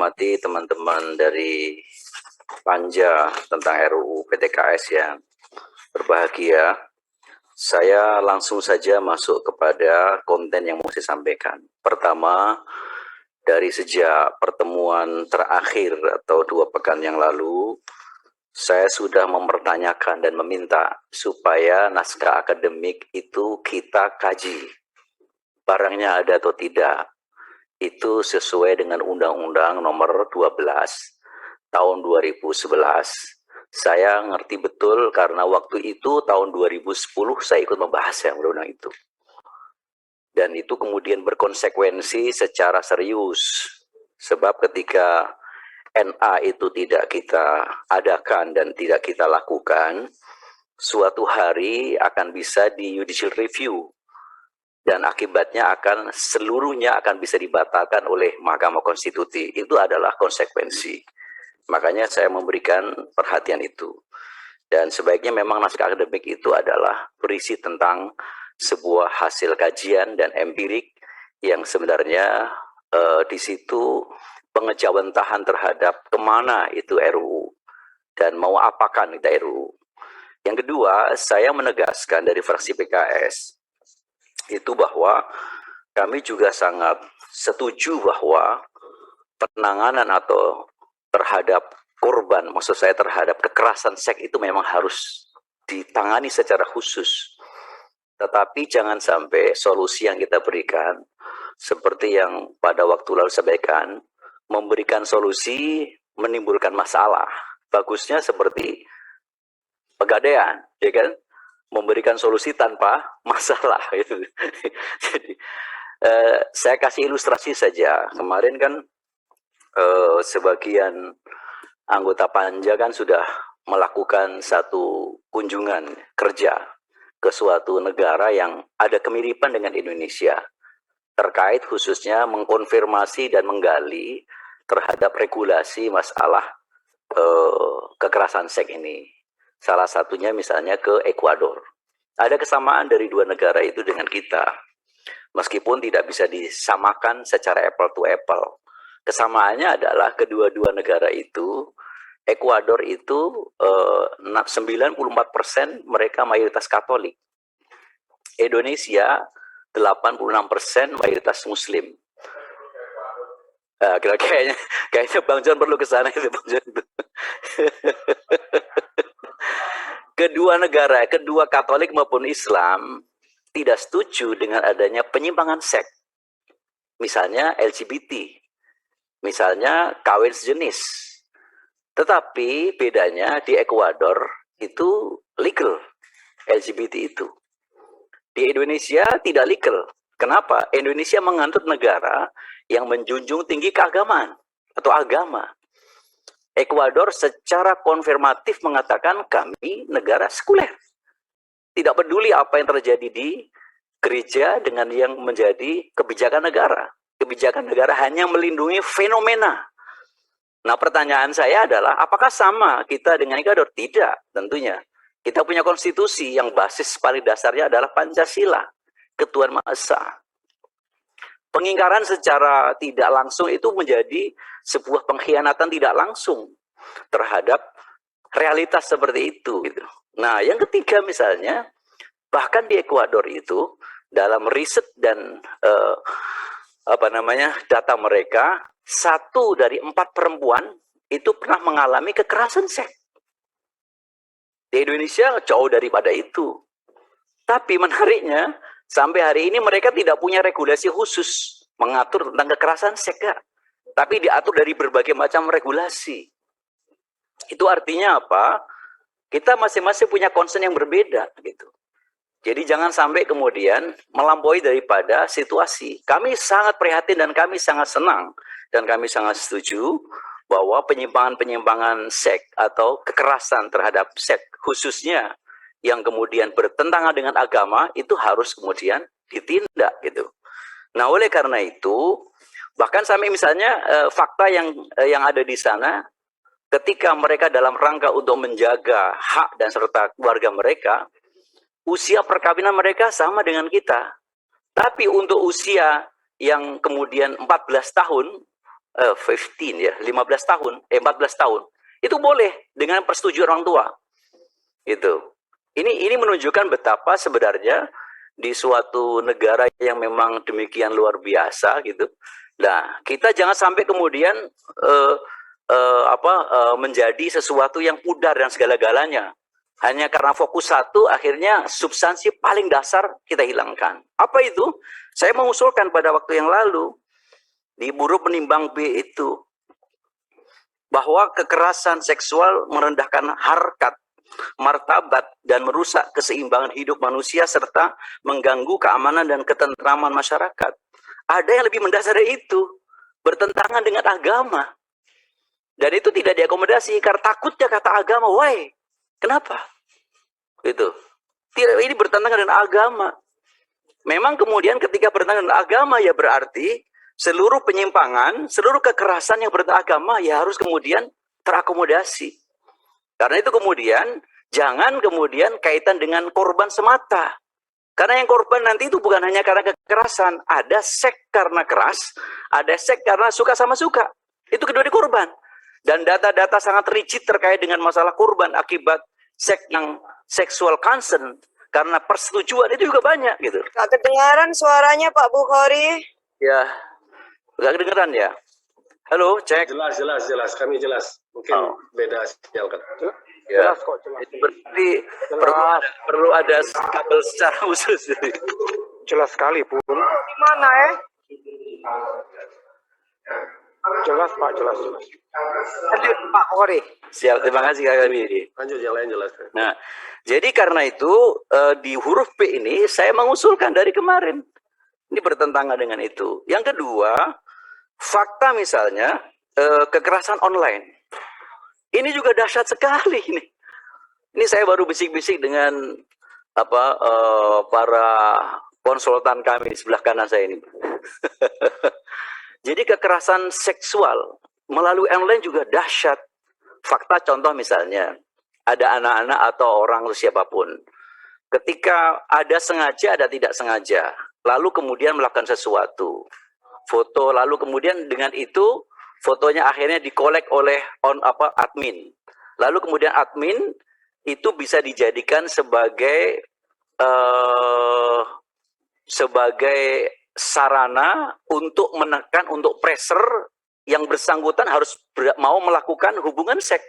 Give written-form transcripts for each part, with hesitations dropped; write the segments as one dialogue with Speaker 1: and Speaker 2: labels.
Speaker 1: hormati teman-teman dari Panja tentang RUU PTKS yang berbahagia, saya langsung saja masuk kepada konten yang mau saya sampaikan. Pertama, dari sejak pertemuan terakhir atau 2 pekan yang lalu, saya sudah mempertanyakan dan meminta supaya naskah akademik itu kita kaji. Barangnya ada atau tidak. Itu sesuai dengan Undang-Undang Nomor 12 tahun 2011. Saya ngerti betul karena waktu itu tahun 2010 saya ikut membahas ya undang-undang itu. Dan itu kemudian berkonsekuensi secara serius. Sebab ketika NA itu tidak kita adakan dan tidak kita lakukan, suatu hari akan bisa di judicial review. Dan akibatnya seluruhnya akan bisa dibatalkan oleh Mahkamah Konstitusi. Itu adalah konsekuensi. Makanya saya memberikan perhatian itu. Dan sebaiknya memang naskah akademik itu adalah berisi tentang sebuah hasil kajian dan empirik yang sebenarnya di situ pengejawantahan terhadap kemana itu RUU dan mau apakan itu RUU. Yang kedua, saya menegaskan dari fraksi PKS itu bahwa kami juga sangat setuju bahwa penanganan atau terhadap korban, maksud saya terhadap kekerasan seks itu memang harus ditangani secara khusus. Tetapi jangan sampai solusi yang kita berikan, seperti yang pada waktu lalu sampaikan, memberikan solusi menimbulkan masalah. Bagusnya seperti pegadaian, ya kan? Memberikan solusi tanpa masalah itu. Jadi saya kasih ilustrasi saja. Kemarin kan sebagian anggota Panja kan sudah melakukan satu kunjungan kerja ke suatu negara yang ada kemiripan dengan Indonesia, terkait khususnya mengkonfirmasi dan menggali terhadap regulasi masalah kekerasan seks ini. Salah satunya misalnya ke Ekuador. Ada kesamaan dari 2 negara itu dengan kita. Meskipun tidak bisa disamakan secara apple to apple. Kesamaannya adalah kedua-dua negara itu, Ekuador itu 94% mereka mayoritas Katolik. Indonesia 86% mayoritas Muslim. Kayaknya Bang John perlu ke sana itu, Bang John. Kedua negara, kedua Katolik maupun Islam tidak setuju dengan adanya penyimpangan seks. Misalnya LGBT, misalnya kawin sejenis. Tetapi bedanya di Ekuador itu legal, LGBT itu. Di Indonesia tidak legal. Kenapa? Indonesia menganut negara yang menjunjung tinggi keagamaan atau agama. Ekuador secara konfirmatif mengatakan kami negara sekuler. Tidak peduli apa yang terjadi di gereja dengan yang menjadi kebijakan negara. Kebijakan negara hanya melindungi fenomena. Nah, pertanyaan saya adalah apakah sama kita dengan Ekuador? Tidak, tentunya. Kita punya konstitusi yang basis paling dasarnya adalah Pancasila, Ketuhanan Maha Esa. Pengingkaran secara tidak langsung itu menjadi sebuah pengkhianatan tidak langsung terhadap realitas seperti itu. Gitu. Nah, yang ketiga misalnya, bahkan di Ekuador itu dalam riset dan data mereka, 1 dari 4 perempuan itu pernah mengalami kekerasan seks. Di Indonesia jauh daripada itu. Tapi menariknya, sampai hari ini mereka tidak punya regulasi khusus mengatur tentang kekerasan seks, tapi diatur dari berbagai macam regulasi. Itu artinya apa? Kita masing-masing punya concern yang berbeda, gitu. Jadi jangan sampai kemudian melampaui daripada situasi. Kami sangat prihatin dan kami sangat senang dan kami sangat setuju bahwa penyimpangan-penyimpangan seks atau kekerasan terhadap seks khususnya yang kemudian bertentangan dengan agama itu harus kemudian ditindak gitu. Nah, oleh karena itu bahkan sampai misalnya fakta yang ada di sana ketika mereka dalam rangka untuk menjaga hak dan serta keluarga mereka, usia perkawinan mereka sama dengan kita. Tapi untuk usia yang kemudian 14 tahun 15 ya, 15 tahun, 14 tahun. Itu boleh dengan persetujuan orang tua. Gitu. Ini menunjukkan betapa sebenarnya di suatu negara yang memang demikian luar biasa gitu. Nah, kita jangan sampai kemudian menjadi sesuatu yang pudar dan segala-galanya. Hanya karena fokus satu, akhirnya substansi paling dasar kita hilangkan. Apa itu? Saya mengusulkan pada waktu yang lalu, di buruh penimbang B itu, bahwa kekerasan seksual merendahkan harkat, martabat, dan merusak keseimbangan hidup manusia, serta mengganggu keamanan dan ketentraman masyarakat. Ada yang lebih mendasar dari itu, bertentangan dengan agama. Dan itu tidak diakomodasi, karena takutnya kata agama, why? Kenapa? Itu. Tidak, ini bertentangan dengan agama. Memang kemudian ketika bertentangan dengan agama, ya berarti seluruh penyimpangan, seluruh kekerasan yang bertentangan agama, ya harus kemudian terakomodasi. Karena itu kemudian, jangan kemudian kaitan dengan korban semata. Karena yang korban nanti itu bukan hanya karena kekerasan, ada seks karena keras, ada seks karena suka sama suka. Itu kedua di korban. Dan data-data sangat rigid terkait dengan masalah korban akibat seks yang sexual consent, karena persetujuan itu juga banyak gitu.
Speaker 2: Gak kedengaran suaranya Pak Bukhari.
Speaker 1: Ya, gak kedengaran ya. Halo, cek.
Speaker 3: Jelas. Kami jelas. Mungkin beda sinyal kan.
Speaker 1: Ya. Jelas kok, jelas. Itu berarti perlu ada kabel secara khusus.
Speaker 4: Jelas sekali, Pun.
Speaker 2: Di mana
Speaker 4: Jelas, Pak, jelas.
Speaker 2: Lanjut, Pak Bukhari.
Speaker 1: Siap, terima kasih Kak Kamili.
Speaker 3: Lanjut yang lain jelas.
Speaker 1: Nah, jadi karena itu di huruf P ini saya mengusulkan dari kemarin. Ini bertentangan dengan itu. Yang kedua, fakta misalnya kekerasan online. Ini juga dahsyat sekali ini. Ini saya baru bisik-bisik dengan para konsultan kami di sebelah kanan saya ini. Jadi kekerasan seksual melalui online juga dahsyat. Fakta contoh misalnya, ada anak-anak atau orang siapapun. Ketika ada sengaja, ada tidak sengaja. Lalu kemudian melakukan sesuatu. Foto, lalu kemudian dengan itu, fotonya akhirnya dikolek oleh admin. Lalu kemudian admin itu bisa dijadikan sebagai sarana untuk menekan, untuk pressure yang bersangkutan harus mau melakukan hubungan seks.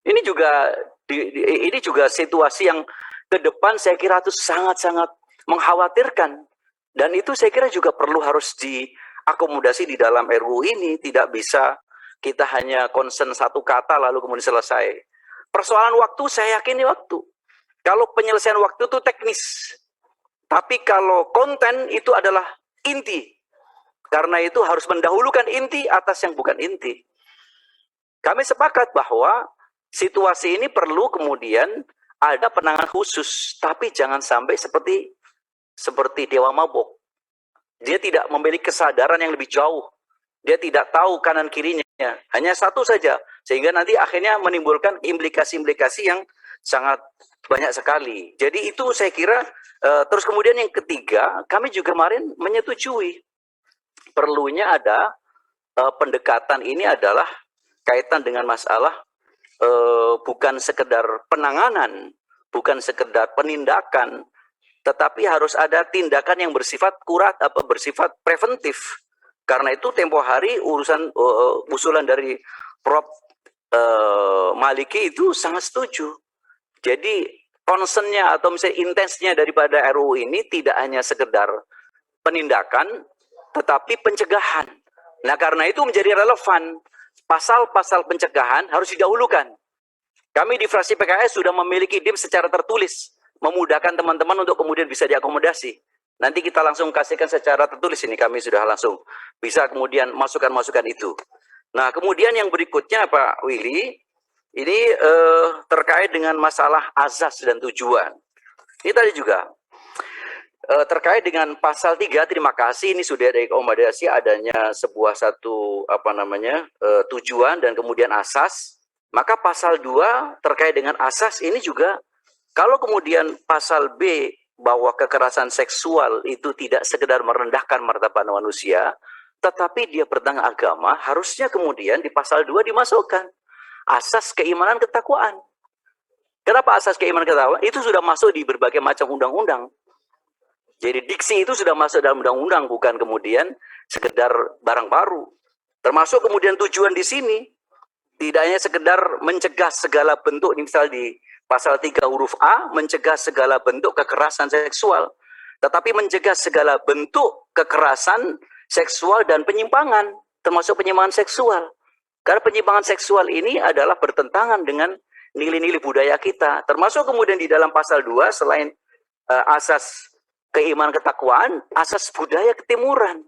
Speaker 1: Ini juga situasi yang ke depan saya kira itu sangat-sangat mengkhawatirkan. Dan itu saya kira juga perlu harus diakomodasi di dalam RUU ini. Tidak bisa kita hanya concern satu kata lalu kemudian selesai. Persoalan waktu, saya yakin ini waktu. Kalau penyelesaian waktu itu teknis. Tapi kalau konten itu adalah inti. Karena itu harus mendahulukan inti atas yang bukan inti. Kami sepakat bahwa situasi ini perlu kemudian ada penanganan khusus. Tapi jangan sampai seperti dewa mabok. Dia tidak memiliki kesadaran yang lebih jauh. Dia tidak tahu kanan kirinya. Hanya satu saja. Sehingga nanti akhirnya menimbulkan implikasi-implikasi yang sangat banyak sekali. Jadi itu saya kira, terus kemudian yang ketiga, kami juga kemarin menyetujui. Perlunya ada pendekatan ini adalah kaitan dengan masalah bukan sekedar penanganan, bukan sekedar penindakan, tetapi harus ada tindakan yang bersifat bersifat preventif. Karena itu tempo hari usulan dari Prof. Maliki itu sangat setuju. Jadi concernnya atau misalnya intensnya daripada RUU ini tidak hanya sekedar penindakan, tetapi pencegahan. Nah karena itu menjadi relevan. Pasal-pasal pencegahan harus didahulukan. Kami di fraksi PKS sudah memiliki DIM secara tertulis, memudahkan teman-teman untuk kemudian bisa diakomodasi. Nanti kita langsung kasihkan secara tertulis ini, kami sudah langsung bisa kemudian masukan-masukan itu. Nah kemudian yang berikutnya Pak Willy, ini terkait dengan masalah azas dan tujuan. Ini tadi juga terkait dengan pasal 3, terima kasih ini sudah diakomodasi adanya satu tujuan dan kemudian asas. Maka pasal 2 terkait dengan asas ini juga, kalau kemudian pasal B bahwa kekerasan seksual itu tidak sekedar merendahkan martabat manusia, tetapi dia bertentang agama, harusnya kemudian di pasal 2 dimasukkan asas keimanan ketakwaan. Kenapa asas keimanan ketakwaan? Itu sudah masuk di berbagai macam undang-undang. Jadi diksi itu sudah masuk dalam undang-undang, bukan kemudian sekedar barang baru. Termasuk kemudian tujuan di sini, tidak hanya sekedar mencegah segala bentuk, misal di pasal 3 huruf A, mencegah segala bentuk kekerasan seksual, tetapi mencegah segala bentuk kekerasan seksual dan penyimpangan, termasuk penyimpangan seksual. Karena penyimpangan seksual ini adalah bertentangan dengan nilai-nilai budaya kita. Termasuk kemudian di dalam pasal 2, selain asas keimanan ketakwaan, asas budaya ketimuran.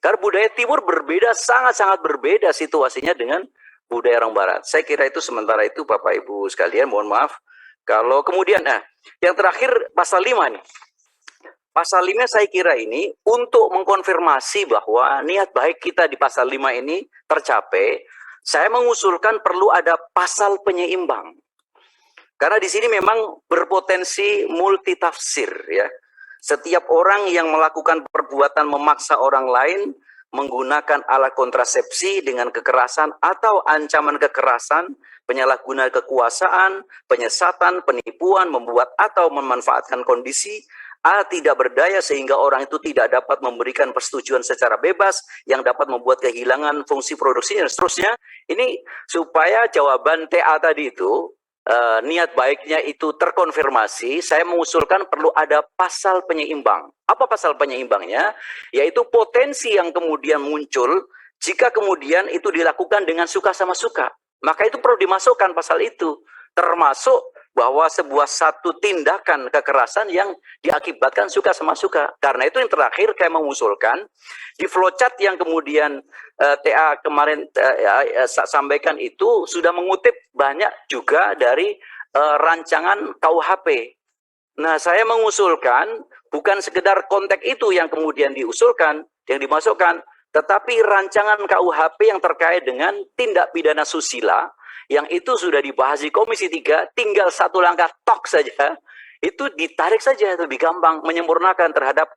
Speaker 1: Karena budaya timur berbeda, sangat-sangat berbeda situasinya dengan budaya orang barat. Saya kira itu sementara itu Bapak Ibu sekalian, mohon maaf. Kalau kemudian, yang terakhir pasal 5 nih. Pasal 5 saya kira ini untuk mengkonfirmasi bahwa niat baik kita di pasal 5 ini tercapai, saya mengusulkan perlu ada pasal penyeimbang. Karena di sini memang berpotensi multitafsir ya. Setiap orang yang melakukan perbuatan memaksa orang lain menggunakan alat kontrasepsi dengan kekerasan atau ancaman kekerasan, penyalahgunaan kekuasaan, penyesatan, penipuan, membuat atau memanfaatkan kondisi tidak berdaya sehingga orang itu tidak dapat memberikan persetujuan secara bebas yang dapat membuat kehilangan fungsi produksinya dan seterusnya. Ini supaya jawaban TA tadi itu niat baiknya itu terkonfirmasi, saya mengusulkan perlu ada pasal penyeimbang. Apa pasal penyeimbangnya? Yaitu potensi yang kemudian muncul jika kemudian itu dilakukan dengan suka sama suka. Maka itu perlu dimasukkan pasal itu. Termasuk bahwa sebuah satu tindakan kekerasan yang diakibatkan suka sama suka. Karena itu yang terakhir saya mengusulkan di flowchart yang kemudian TA kemarin sampaikan itu sudah mengutip banyak juga dari rancangan KUHP. Nah, saya mengusulkan bukan sekedar konteks itu yang kemudian diusulkan, yang dimasukkan, tetapi rancangan KUHP yang terkait dengan tindak pidana susila yang itu sudah dibahas di Komisi 3, tinggal satu langkah tok saja, itu ditarik saja, lebih gampang menyempurnakan terhadap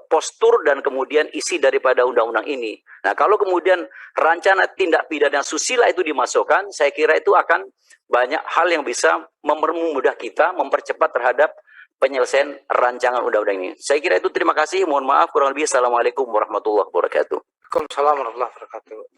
Speaker 1: postur dan kemudian isi daripada undang-undang ini. Nah, kalau kemudian rancangan tindak pidana susila itu dimasukkan, saya kira itu akan banyak hal yang bisa mempermudah kita, mempercepat terhadap penyelesaian rancangan undang-undang ini. Saya kira itu, terima kasih, mohon maaf, kurang lebih, assalamualaikum warahmatullahi wabarakatuh.
Speaker 4: Waalaikumsalam warahmatullahi wabarakatuh.